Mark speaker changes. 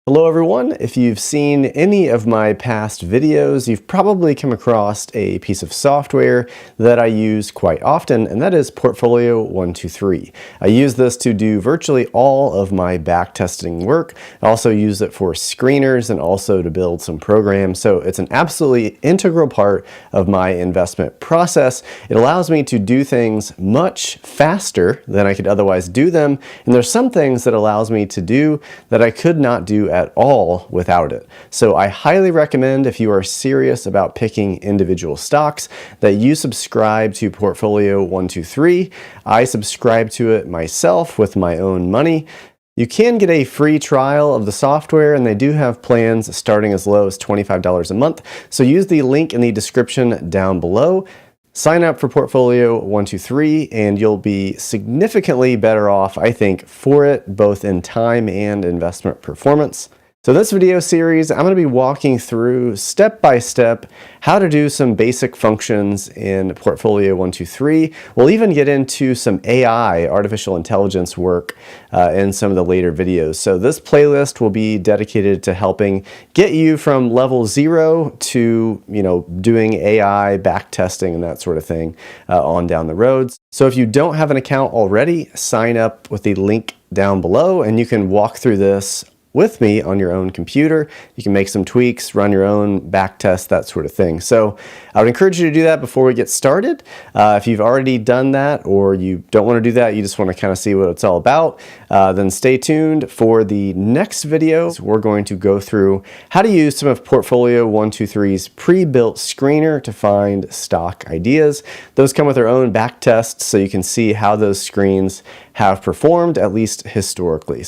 Speaker 1: Hello everyone. If you've seen any of my past videos, you've probably come across a piece of software that I use quite often, and that is Portfolio123. I use this to do virtually all of my backtesting work. I also use it for screeners and also to build some programs, so it's an absolutely integral part of my investment process. It allows me to do things much faster than I could otherwise do them, and there's some things that allows me to do that I could not do at all without it. So I highly recommend, if you are serious about picking individual stocks, that you subscribe to Portfolio123. I subscribe to it myself with my own money. You can get a free trial of the software, and they do have plans starting as low as $25 a month. So use the link in the description down below. Sign up for Portfolio123 and you'll be significantly better off, I think, for it, both in time and investment performance. So this video series, I'm going to be walking through step by step how to do some basic functions in Portfolio123. We'll even get into some AI, artificial intelligence work in some of the later videos. So this playlist will be dedicated to helping get you from level 0 to, doing AI, backtesting, and that sort of thing on down the roads. So if you don't have an account already, sign up with the link down below and you can walk through this with me on your own computer. You can make some tweaks, run your own back test, that sort of thing. So I would encourage you to do that before we get started. If you've already done that or you don't want to do that, you just want to kind of see what it's all about, then stay tuned for the next video. We're going to go through how to use some of Portfolio123's pre-built screener to find stock ideas. Those come with their own back tests, so you can see how those screens have performed, at least historically.